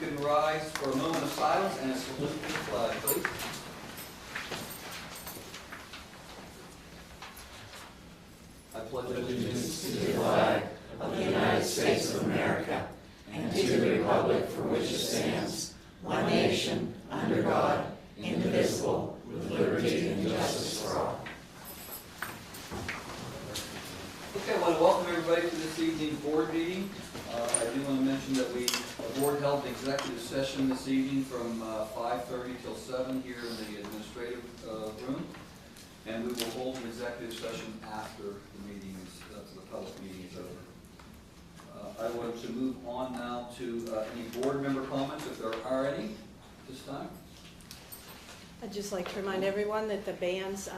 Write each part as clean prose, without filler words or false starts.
can rise for a moment of silence and a salute to the flag, please. I pledge allegiance to the flag of the United States of America and to the republic for which it stands, one nation, under God, indivisible, with liberty and justice for all. Okay, I want to welcome everybody to this evening's board meeting. I do want to mention that the board held an executive session this evening from 5:30 till 7 here in the administrative room. And we will hold an executive session after the meeting is, the public meeting is over. I want to move on now to any board member comments, if there are any, this time. I'd just like to remind everyone that the band's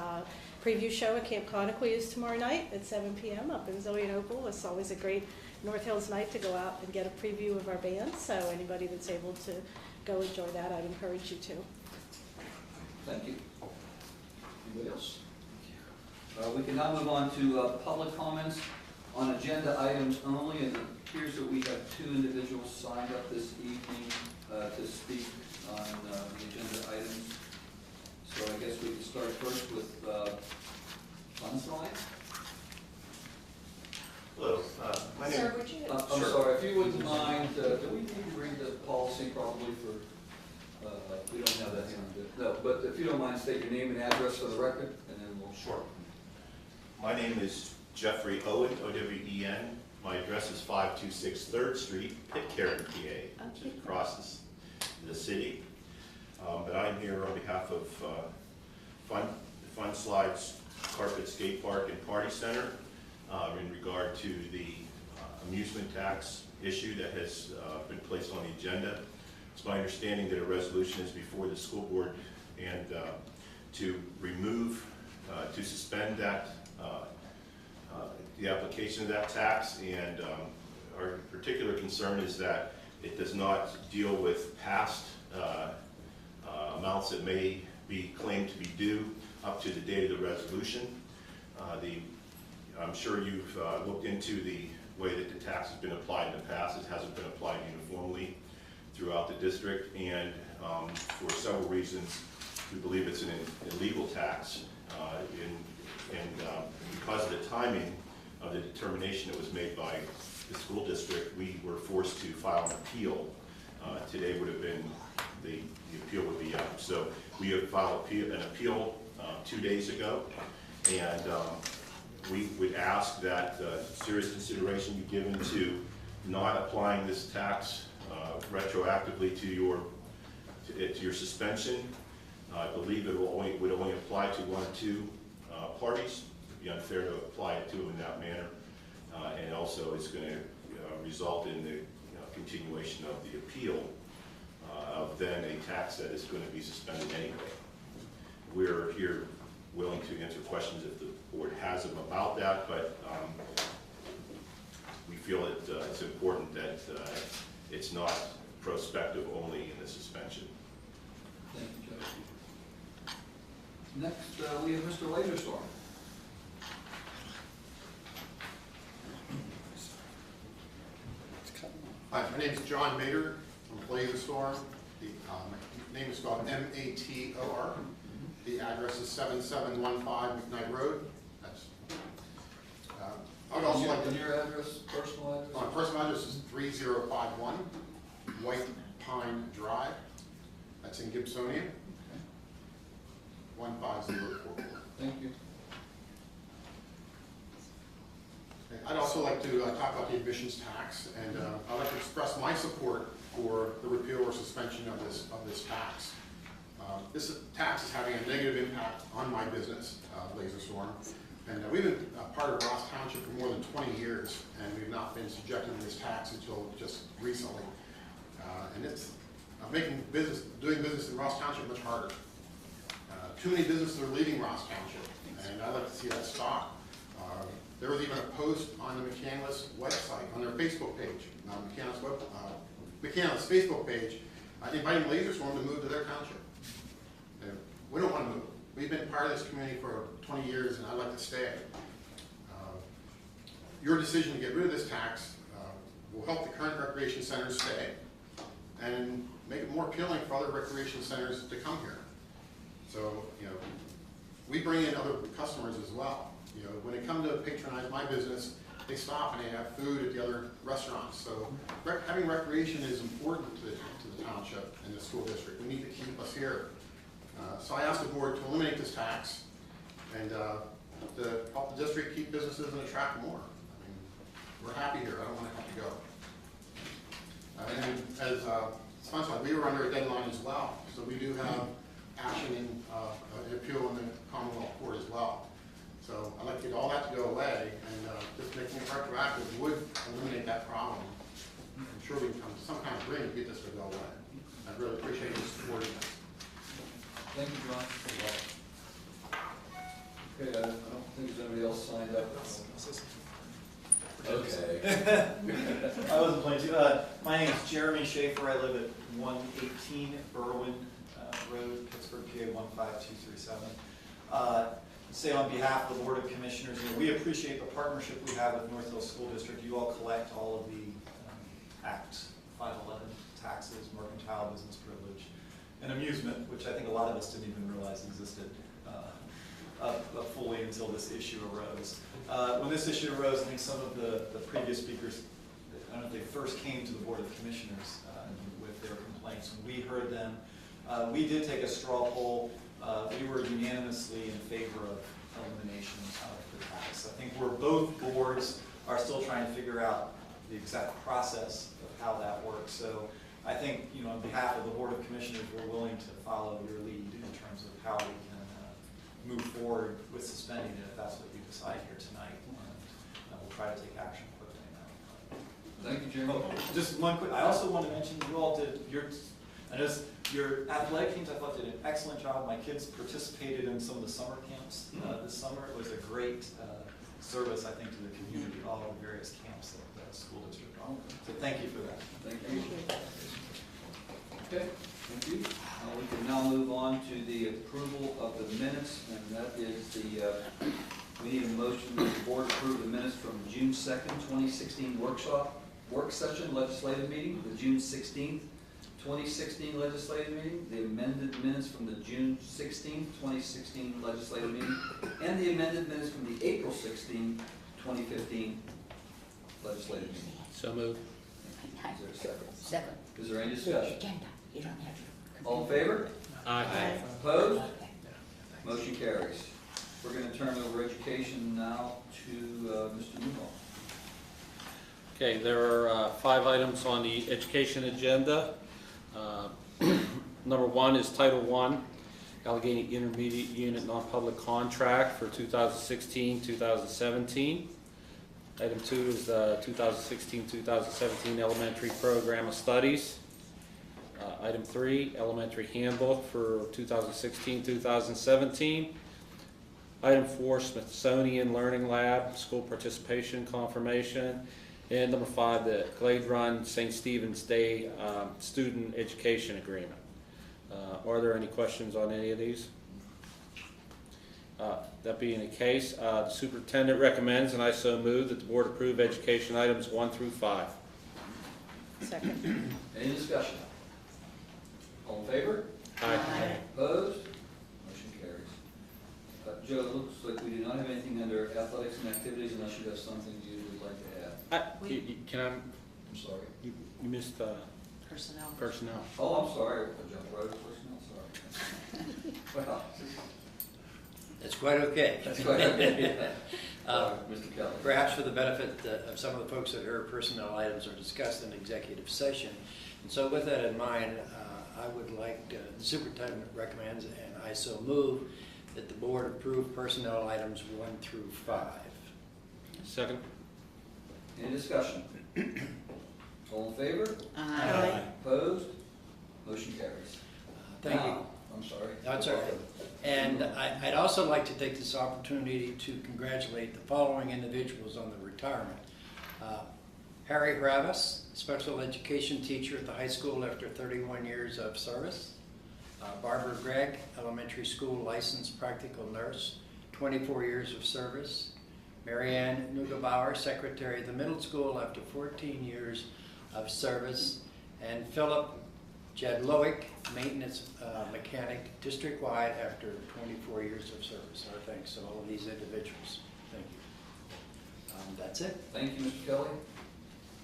preview show at Camp Conaquee is tomorrow night at 7 p.m. up in Zillionople. It's always a great North Hills night to go out and get a preview of our band, so anybody that's able to go enjoy that, I'd encourage you to. Thank you. Anybody else? We can now move on to public comments on agenda items only, and it appears that we have two individuals signed up this evening to speak on the agenda items. So I guess we can start first with fund slide. Hello, my name. Sir, would you? I'm sorry, if you wouldn't mind, do we need to read the policy probably for, we don't have that here. No, but if you don't mind, state your name and address for the record, and then we'll. Sure. My name is Jeffrey Owen, O-W-E-N. My address is 526 3rd Street, Pitcairn, PA, which is across the city. But I'm here on behalf of Fun Slides, Carpet Skate Park and Party Center in regard to the amusement tax issue that has been placed on the agenda. It's my understanding that a resolution is before the school board and to remove, to suspend that, the application of that tax, and our particular concern is that it does not deal with past amounts that may be claimed to be due up to the date of the resolution. I'm sure you've looked into the way that the tax has been applied in the past. It hasn't been applied uniformly throughout the district, and for several reasons we believe it's an illegal tax, and because of the timing of the determination that was made by the school district, we were forced to file an appeal. Today would have been, the appeal would be up. So we have filed an appeal 2 days ago, and we would ask that serious consideration be given to not applying this tax retroactively to your suspension. I believe it would only apply to 1 or 2 parties. It would be unfair to apply it to them in that manner, and also it's going to result in the continuation of the appeal of then a tax that is going to be suspended anyway. We're here willing to answer questions if the board has them about that, but we feel that it's important that it's not prospective only in the suspension. Thank you, Judge. Next, we have Mr. Laserstorm. Hi, my name is John Mater from Laserstorm. My name is spelled M-A-T-O-R. The address is 7715 McKnight Road. That's. I would also like to. Your address, personal address? My personal address is 3051 White Pine Drive. That's in Gibsonia. Okay. 15044. Thank you. I'd also like to talk about the admissions tax, and I'd like to express my support for the repeal or suspension of this tax. This tax is having a negative impact on my business, Laserstorm, and we've been part of Ross Township for more than 20 years, and we've not been subjected to this tax until just recently. And it's making doing business in Ross Township much harder. Too many businesses are leaving Ross Township, and I'd like to see that stop. There was even a post on the McCandless website, on their Facebook page, McCandless Facebook page, inviting Laserstorm to move to their township. And we don't want to move. We've been part of this community for 20 years, and I'd like to stay. Your decision to get rid of this tax will help the current recreation centers stay. and make it more appealing for other recreation centers to come here. So, we bring in other customers as well. When they come to patronize my business, they stop and they have food at the other restaurants. So having recreation is important to the township and the school district. We need to keep us here. So I asked the board to eliminate this tax and to help the district keep businesses and attract more. I mean, we're happy here. I don't want to have to go. And as Spencer, we were under a deadline as well. So we do have action in an appeal in the Commonwealth Court as well. So I'd like to get all that to go away, and just making it retroactive would eliminate that problem. I'm sure we can come to some kind of agreement to get this to go away. I really appreciate you supporting this. Thank you, John. Okay, I don't think there's anybody else signed up. Okay. I wasn't planning to. My name is Jeremy Schaefer. I live at 118 Berwyn Road, Pittsburgh, PA 15237. Say on behalf of the Board of Commissioners, we appreciate the partnership we have with North Hills School District. You all collect all of the Act 511 taxes, mercantile business privilege, and amusement, which I think a lot of us didn't even realize existed fully until this issue arose. When this issue arose, I think some of the previous speakers, I don't know if they first came to the Board of Commissioners with their complaints, and we heard them. We did take a straw poll. We were unanimously in favor of elimination of the tax. I think both boards are still trying to figure out the exact process of how that works. So I think, on behalf of the Board of Commissioners, we're willing to follow your lead in terms of how we can move forward with suspending it if that's what you decide here tonight. And we'll try to take action quickly now. Thank you, Jeremy. Oh, just one quick, I also want to mention you all did your athletic teams, I thought, did an excellent job. My kids participated in some of the summer camps this summer. It was a great service, I think, to the community, all of the various camps that the school district offered. So thank you for that. Thank you. Okay, thank you. We can now move on to the approval of the minutes, and that is we need a motion that the board approve the minutes from June 2nd, 2016 work session legislative meeting, the June 16th, 2016 legislative meeting, the amended minutes from the June 16th, 2016 legislative meeting, and the amended minutes from the April 16th, 2015 legislative meeting. So moved. Is there a second? Second. Is there any discussion? Agenda, you don't have to. All in favor? Aye. Opposed? Okay. Motion carries. We're going to turn over education now to Mr. Newell. Okay, there are 5 items on the education agenda. Number 1 is Title I, Allegheny Intermediate Unit Non-Public Contract for 2016-2017. Item 2 is the 2016-2017 Elementary Program of Studies. Item 3, Elementary Handbook for 2016-2017. Item 4, Smithsonian Learning Lab, School Participation Confirmation. And number 5, the Glade Run St. Stephen's Day Student Education Agreement. Are there any questions on any of these? That being the case, the superintendent recommends, and I so move, that the board approve education items 1 through 5. Second. Any discussion? All in favor? Aye. Opposed? Motion carries. Joe, it looks like we do not have anything under athletics and activities unless you have something you would like to add. I'm sorry. You missed Personnel. personnel. Oh, I'm sorry. I jumped right over personnel. Sorry. Well, It's quite okay. that's quite okay. Mr. Kelly. Perhaps for the benefit of some of the folks that heard, personnel items are discussed in executive session. And so with that in mind, I would like, the superintendent recommends, and I so move, that the board approve personnel items 1 through 5. Second. Any discussion? All in favor? Aye. Opposed? Motion carries. Thank you. Now, I'm sorry. That's all right. And I'd also like to take this opportunity to congratulate the following individuals on the retirement. Harry Ravis, special education teacher at the high school after 31 years of service. Barbara Gregg, elementary school licensed practical nurse, 24 years of service. Marianne Neugebauer, secretary of the middle school after 14 years of service. And Philip Jed Loic, maintenance mechanic, district-wide after 24 years of service. Our thanks to all of these individuals. Thank you. That's it. Thank you, Mr. Kelly.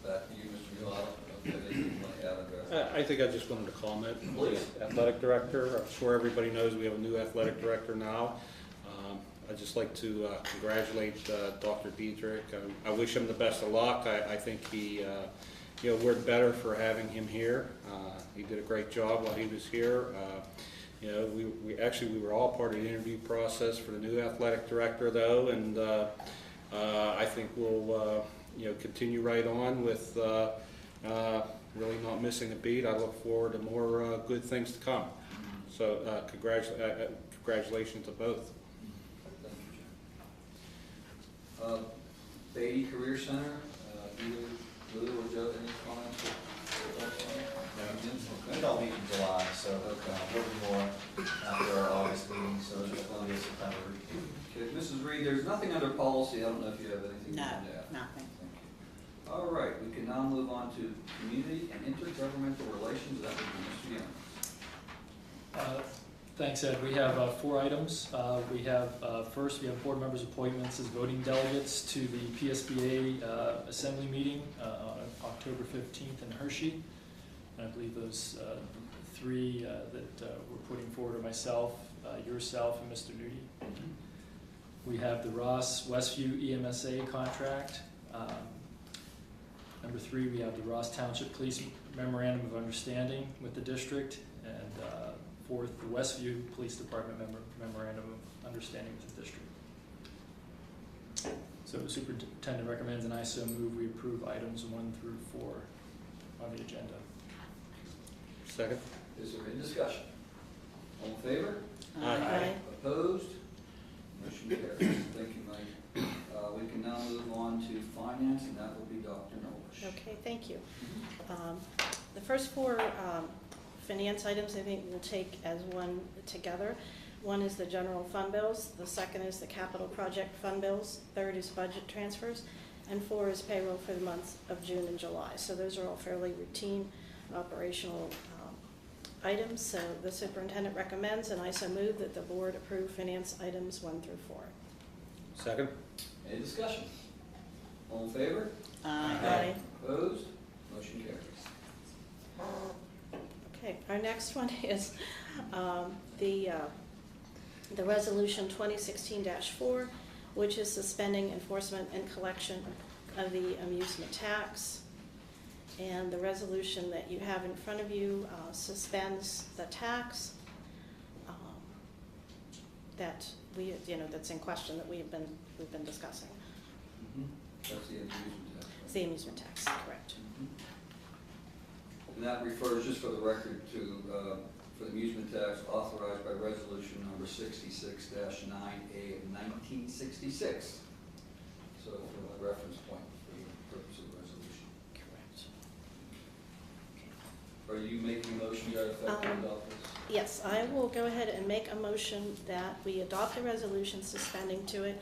Back to you, Mr. Milano. Okay, anything you might have addressed? I think I just wanted to comment. Please. Athletic director, I'm sure everybody knows we have a new athletic director now. I'd just like to congratulate Dr. Diedrich. I wish him the best of luck. I think he, we're better for having him here. He did a great job while he was here. We were all part of the interview process for the new athletic director, though, and I think we'll continue right on with really not missing a beat. I look forward to more good things to come. So congratulations to both. Thank you, Jim. Beatty Career Center, either Lou or Joe, any comments? We don't meet in July, so we'll be more after our August meeting, so it's going to be September. Okay, Mrs. Reed, there's nothing under policy. I don't know if you have anything you No, want to add. nothing. Thank you. All right, we can now move on to community and intergovernmental relations. That would be Mr. Young. Thanks, Ed. We have 4 items. First, we have board members' appointments as voting delegates to the PSBA Assembly meeting on October 15th in Hershey. And I believe those 3 that we're putting forward are myself, yourself, and Mr. Nudi. We have the Ross Westview EMSA contract. Number 3, we have the Ross Township Police Memorandum of Understanding with the district. And 4th, the Westview Police Department Memorandum of Understanding with the district. So the superintendent recommends, and I so move, we approve items 1 through 4 on the agenda. Second. Is there any discussion? All in favor? Aye. Opposed? Motion carries. Thank you, Mike. We can now move on to finance, and that will be Dr. Nolish. Okay, thank you. The first 4 finance items I think we'll take as one together. 1 is the general fund bills, the 2nd is the capital project fund bills, 3rd is budget transfers, and 4 is payroll for the months of June and July. So those are all fairly routine operational items. So the superintendent recommends, and I so move, that the board approve finance items 1 through 4. Second. Any discussion? All in favor? Aye. Opposed? Motion carries. Okay, our next one is the resolution 2016-4, which is suspending enforcement and collection of the amusement tax. And the resolution that you have in front of you suspends the tax that that's in question, that we've been discussing. That's the amusement tax. It's the amusement tax, correct. And that refers, just for the record, to, for the amusement tax authorized by resolution number 66-9A of 1966. So for a reference point for the purpose of the resolution. Correct. Are you making a motion to that effect to adopt this? Yes, I will go ahead and make a motion that we adopt the resolution suspending the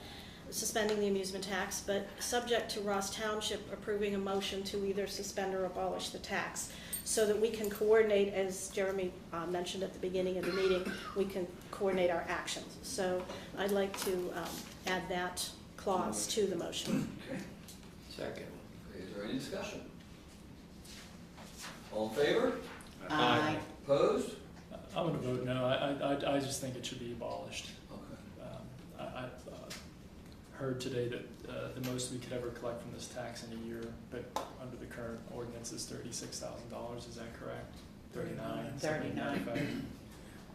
amusement tax, but subject to Ross Township approving a motion to either suspend or abolish the tax, so that we can coordinate, as Jeremy mentioned at the beginning of the meeting, we can coordinate our actions. So I'd like to add that clause to the motion. Okay. Second. Okay, is there any discussion? All in favor? Aye. Opposed? I'm going to vote no. I just think it should be abolished. Okay. I heard today that the most we could ever collect from this tax in a year, but under the current ordinance is $36,000. Is that correct? 39. 39.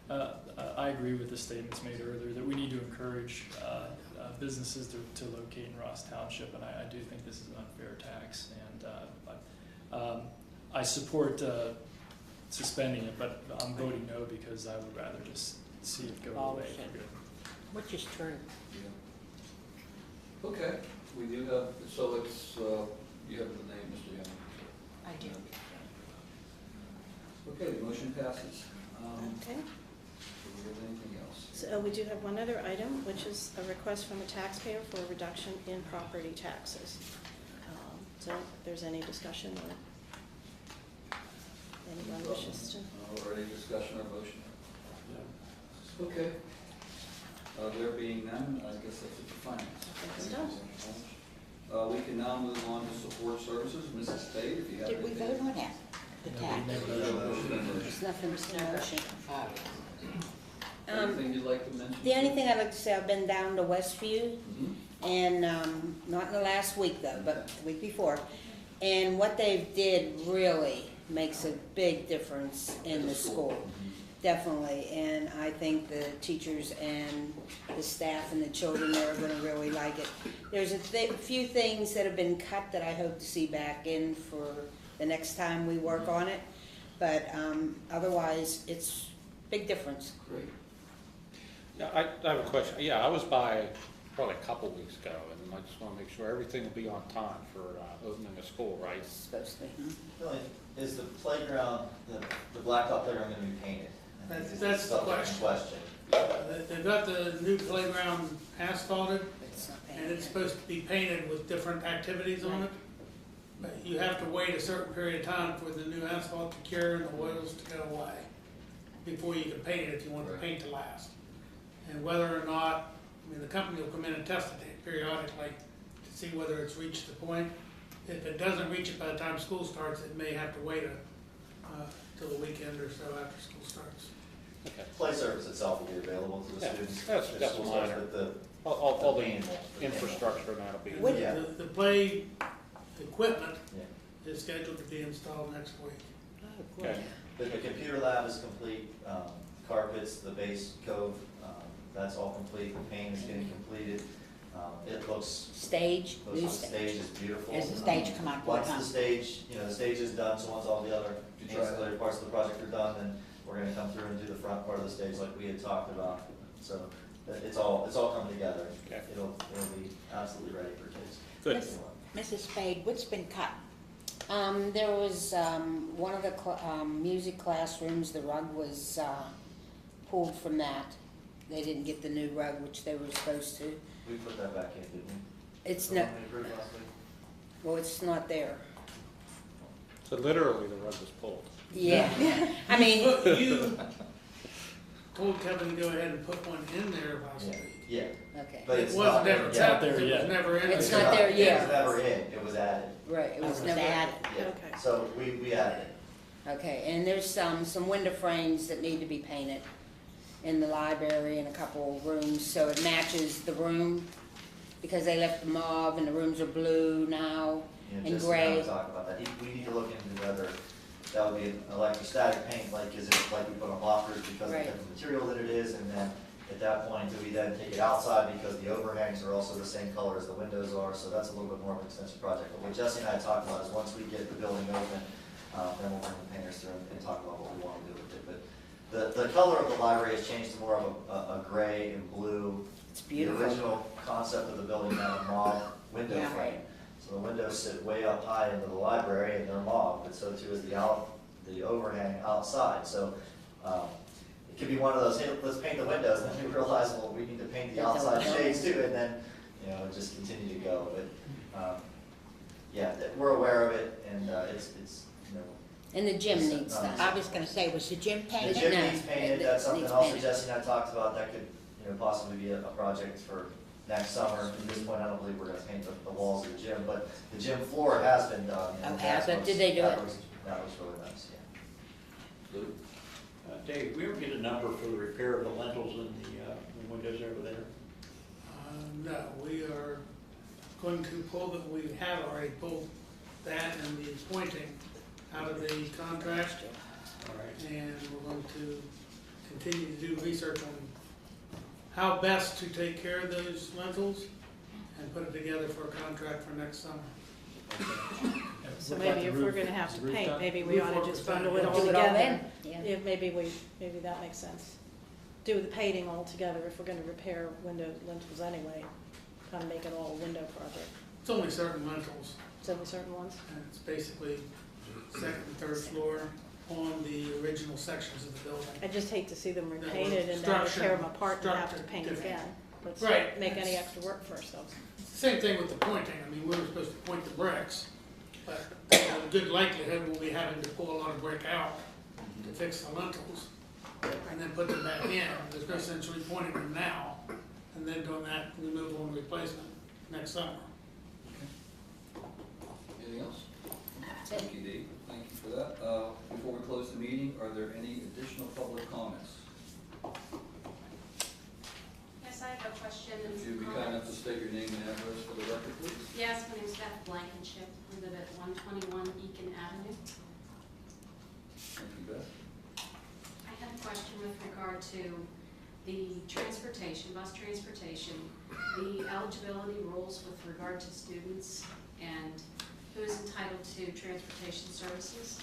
I agree with the statements made earlier that we need to encourage businesses to locate in Ross Township, and I do think this is an unfair tax, and I support suspending it, but I'm voting no because I would rather just see it go away Abolish for it. good. Which is true. Yeah. Okay, we do have, so it's, you have the name, Mr. Young. I do. Okay, the motion passes. Okay. Do we have anything else? So we do have one other item, which is a request from a taxpayer for a reduction in property taxes. So if there's any discussion or anyone wishes to. Or any discussion or motion? Okay. There being none, I guess that's it for finance. I think we're done. We can now move on to support services. Mrs. Spade, if you have Did we anything. vote on that? The tax? There's nothing to motion. Anything you'd like to mention? The only thing I'd like to say, I've been down to Westview, Mhm. and not in the last week though, but the week before. And what they did really makes a big difference in the school, definitely. And I think the teachers and the staff and the children there are gonna really like it. There's a few things that have been cut that I hope to see back in for the next time we work on it. But otherwise, it's big difference. Great. Yeah, I have a question. Yeah, I was by probably a couple weeks ago, and I just want to make sure everything will be on time for opening the school, right? It's supposed to be. Really, is the playground, the blacktop playground gonna be painted? I think That's this is the subject to question. They've got the new playground asphalted, It's not and it's supposed to be painted with different activities on it. But you have to wait a certain period of time for the new asphalt to cure and the oils to go away before you can paint it if you want the paint to last. And whether or not, I mean, the company will come in and test it periodically to see whether it's reached the point. If it doesn't reach it by the time school starts, it may have to wait till the weekend or so after school starts. Okay. Play service itself will be available to the Yeah, students. that's If school starts, minor. but the All the paint will- infrastructure and that'll be. What- Yeah. The play equipment Yeah. is scheduled to be installed next week. Oh, Okay. good. The computer lab is complete, carpets, the base cove, that's all complete, the paint is getting completed. It looks, Stage, new the stage. stage is beautiful. Has the stage come out? Once the stage, the stage is done, so once all the other You try ancillary parts of the project are done, then we're gonna come through and do the front part of the stage like we had talked about. So it's all coming together. Okay. It'll be absolutely ready for kids. Good. Mrs. Spade, what's been cut? There was, one of the music classrooms, the rug was, pulled from that. They didn't get the new rug, which they were supposed to. We put that back in, didn't we? It's The no, one we approved last week? well, it's not there. So literally, the rug was pulled. Yeah, I mean, You told Kevin to go ahead and put one in there last week. Yeah, okay, but It it's not wasn't there ever yet. tapped, there it was yet. never in It's there. not there It yet. was never in, it was added. right, it was never added. Yeah. Okay. So we added it. Okay, and there's some window frames that need to be painted in the library and a couple of rooms, so it matches the room, because they left the mauve and the rooms are blue now You know, and just gray. now talk about that. We need to look into whether that would be an electrostatic paint, like is it like we put on lockers because of Right. the material that it is, and then at that point, do we then take it outside because the overhangs are also the same color as the windows are, so that's a little bit more of an extensive project. But what Jesse and I talked about is once we get the building open, then we'll bring the painters through and talk about what we want to do with it. But the color of the library has changed to more of a gray and blue. It's beautiful. The original concept of the building had a mauve window Yeah. frame. So the windows sit way up high into the library and they're mauve, but so too is the overhang outside. So it could be one of those, hey, let's paint the windows, and then we realize, well, we need to paint the That's all outside done. shades too, and then, just continue to go. But, yeah, we're aware of it, and it's, And the gym It's needs not- that. I was gonna say, was the gym the painted? gym No, needs painted, it that's something needs else that painted. Jesse and I talked about, that could, possibly be a project for next summer. At this point, I don't believe we're gonna paint the walls of the gym, but the gym floor has been done. and Oh, that has it? was- Did they do that it? was- That was really nice, yeah. Lou? Dave, we ever get a number for the repair of the lintels and the windows over there? No, we are going to pull that, we have already pulled that and the pointing out of the contract. All right. And we're going to continue to do research on how best to take care of those lentils and put it together for a contract for next summer. So What about maybe the if we're roof? gonna have Is to the roof paint, done? maybe we Roof ought to work just is done, bundle it yeah. all Do it all together. in, yeah. Yeah, maybe that makes sense. Do the painting all together if we're gonna repair window lintels anyway, kind of make it all a window project. It's only certain lentils, Is there certain ones? and it's basically second and third floor on the original sections of the building. I just hate to see them That were repainted and then structured- tear them apart and have to structured paint different. again. Let's Right, not make any that's- extra work for ourselves. It's the same thing with the pointing. I mean, we were supposed to point the bricks, but they were a good likelihood we'll be having to pull a lot of brick out to fix the lintels and then put them back in. There's no sense repointing them now and then doing that removal and replacement next summer. Anything else? Thank you, Dee. Thank you for that. Before we close the meeting, are there any additional public comments? Yes, I have a question and Would you some be kind enough to comments. state your name and address for the record, please? Yes, my name's Beth Blankenship. We live at 121 Eakin Avenue. Thank you, Beth. I have a question with regard to the transportation, bus transportation, the eligibility rules with regard to students and who is entitled to transportation services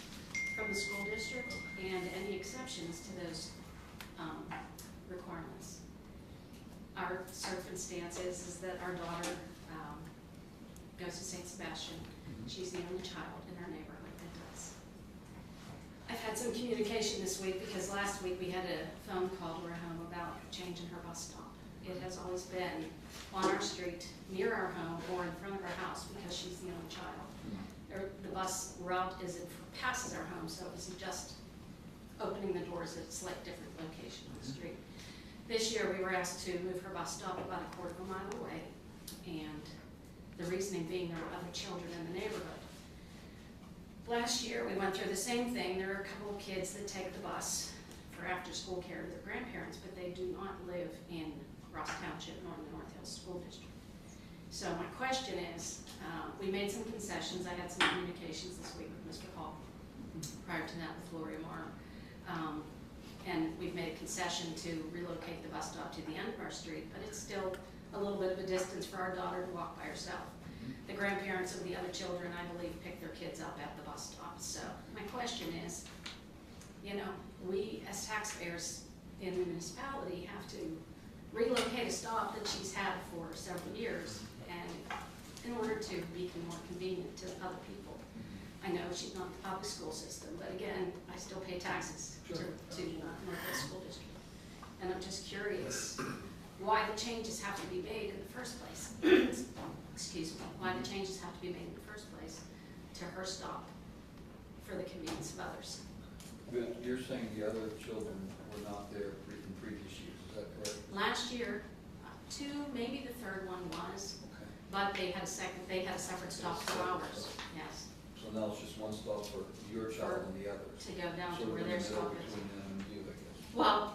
from the school district and any exceptions to those requirements. Our circumstance is that our daughter goes to St. Sebastian. She's the only child in our neighborhood that does. I've had some communication this week because last week we had a phone call to our home about changing her bus stop. It has always been on our street, near our home, or in front of our house because she's the only child. The bus route passes our home, so it's just opening the doors at a slight different location on the street. This year we were asked to move her bus stop about a quarter of a mile away, and the reasoning being there were other children in the neighborhood. Last year we went through the same thing. There are a couple of kids that take the bus for after-school care to their grandparents, but they do not live in Ross Township nor in the North Hills School District. So my question is, we made some concessions. I had some communications this week with Mr. Hall, prior to that with Lori Amar. And we've made a concession to relocate the bus stop to the end of our street, but it's still a little bit of a distance for our daughter to walk by herself. The grandparents of the other children, I believe, pick their kids up at the bus stop. So my question is, you know, we as taxpayers in the municipality have to relocate a stop that she's had for several years, and in order to be more convenient to other people. I know she's not in the public school system, but again, I still pay taxes to Northwest School District. And I'm just curious why the changes have to be made in the first place. Excuse me, why the changes have to be made in the first place to her stop for the convenience of others. But you're saying the other children were not there in previous years, is that correct? Last year, two, maybe the third one was, Okay. but they had a separate stop for ours, yes, So now it's just one stop for your child and the others. to go down to Sort of where in their the middle stop is. between them and you, I guess. Well,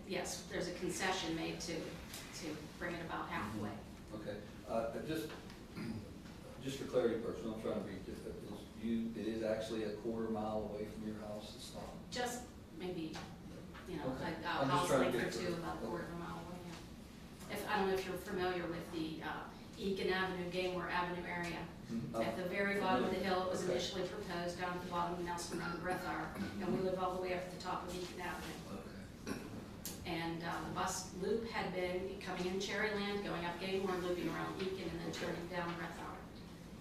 yes, there's a concession made to bring it about halfway. Okay, just for clarity purposes, I'm trying to be, it is actually a quarter mile away from your house, the stop? Just maybe, you know, Okay. a I'm just house trying to length or get two, through. about a quarter of a mile away. Yeah. I don't know if you're familiar with the Eakin Avenue, Gameware Avenue area. At the very bottom of the hill, it was Okay. initially proposed down at the bottom of Nelson Run and Breath Hour, and we live all the way up at the top of Eakin Avenue. Okay. And the bus loop had been coming in Cherryland, going up Gameware, looping around Eakin, and then turning down Breath Hour.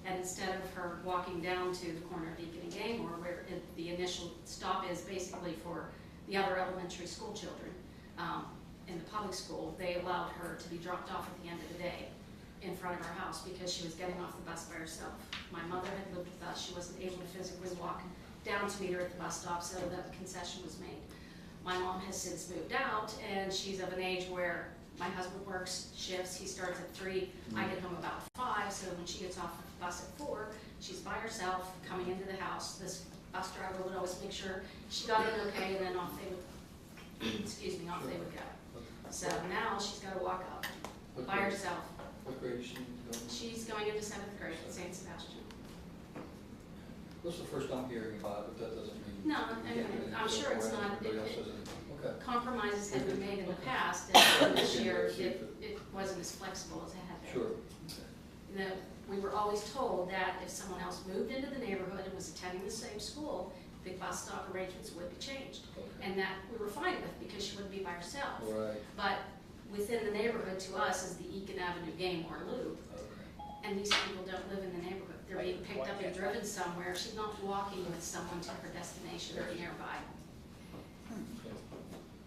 And instead of her walking down to the corner of Eakin and Gameware, where the initial stop is basically for the other elementary school children in the public school, they allowed her to be dropped off at the end of the day in front of our house because she was getting off the bus by herself. My mother had lived with us. She wasn't able to physically walk down to meet her at the bus stop, so that concession was made. My mom has since moved out, and she's of an age where my husband works shifts. He starts at 3. I get home about 5, so when she gets off the bus at 4, she's by herself coming into the house. This bus driver would always make sure she got in okay, and then off they would, excuse me, off they would go. So now she's got to walk up by herself. What grade is she going? She's going into 7th grade at St. Sebastian. This is the first I'm hearing about it, but that doesn't mean. No, you can't do anything I'm sure it's for it. not. Everybody else has anything. Okay. Compromises had been made in the past, and this year it wasn't as flexible as it had been. Sure. You know, we were always told that if someone else moved into the neighborhood and was attending the same school, the bus stop arrangements would be changed. Okay. And that we were fine with because she wouldn't be by herself. Right. But within the neighborhood to us is the Eakin Avenue Gameware Loop, Okay. and these people don't live in the neighborhood. They're being picked up and driven somewhere. She's not walking with someone to her destination or nearby. Okay.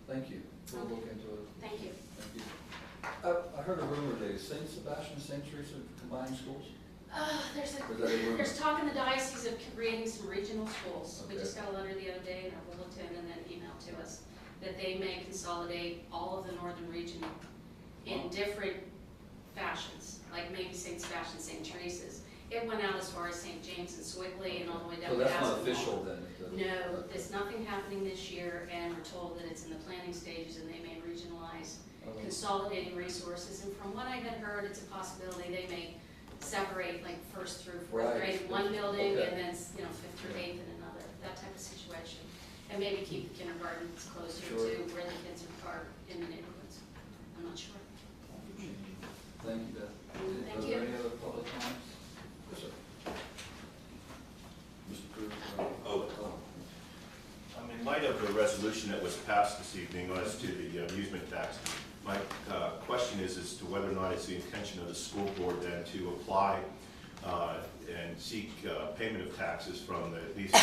Thank you. We'll look into it. Thank you. Thank you. I heard a rumor today, St. Sebastian, St. Teresa combined schools? There's Or is that a rumor? there's talk in the diocese of creating some regional schools. We Okay. just got a letter the other day, and our bulletin, and then email to us, that they may consolidate all of the northern region in different fashions, like maybe St. Sebastian, St. Teresa's. It went out as far as St. James and Swickley and all the way down So to that's not Aspenwall. official then? No, there's nothing happening this year, and we're told that it's in the planning stages and they may regionalize, Okay. consolidating resources. And from what I had heard, it's a possibility they may separate like first through fourth Right. grade in one building Okay. and then, fifth through eighth in another, that type of situation. And maybe keep the kindergartens closer Sure. to where the kids are in the neighborhoods. I'm not sure. Thank you, Beth. Thank Are you. there any other public comments? Yes, sir. Mr. Cruz? In light of the resolution that was passed this evening as to the amusement tax, my question is as to whether or not it's the intention of the school board then to apply and seek payment of taxes from at least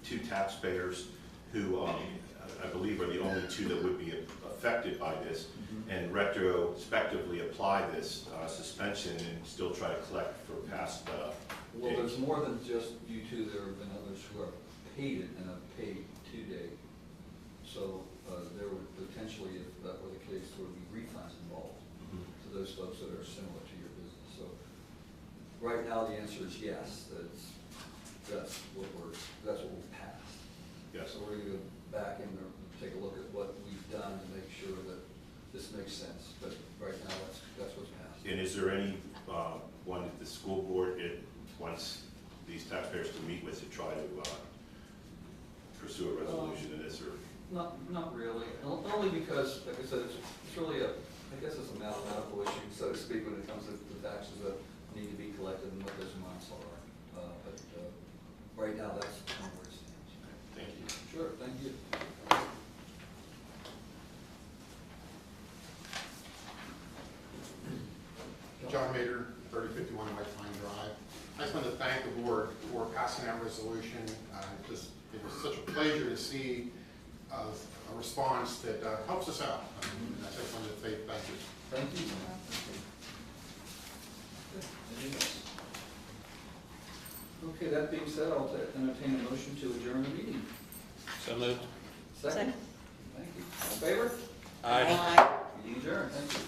two taxpayers who I believe are the only two that would be affected by this, and retrospectively apply this suspension and still try to collect for past Well, days. there's more than just you two. There have been others who are paid it and have paid 2 days. So there would potentially, if that were the case, there would be refunds involved to those folks that are similar to your business. So right now, the answer is yes. That's what we've passed. Yes. So we're going to go back and take a look at what we've done to make sure that this makes sense. But right now, that's what's passed. And is there any one that the school board wants these taxpayers to meet with to try to pursue a resolution of this, or? Not really. Only because, like I said, it's really I guess it's a mathematical issue, so to speak, when it comes to the taxes that need to be collected and what those amounts are. But right now, that's kind of where it stands. Thank you. Sure, thank you. John Mader, 3051 White Pine Drive. I just want to thank the board for passing that resolution. It was such a pleasure to see a response that helps us out. And I just wanted to say thank you. Thank you. Anything else? Okay, that being said, I'll entertain a motion to adjourn the meeting. So moved. Second? Thank you. All in favor? Aye. Aye. Meeting adjourned. Thank you.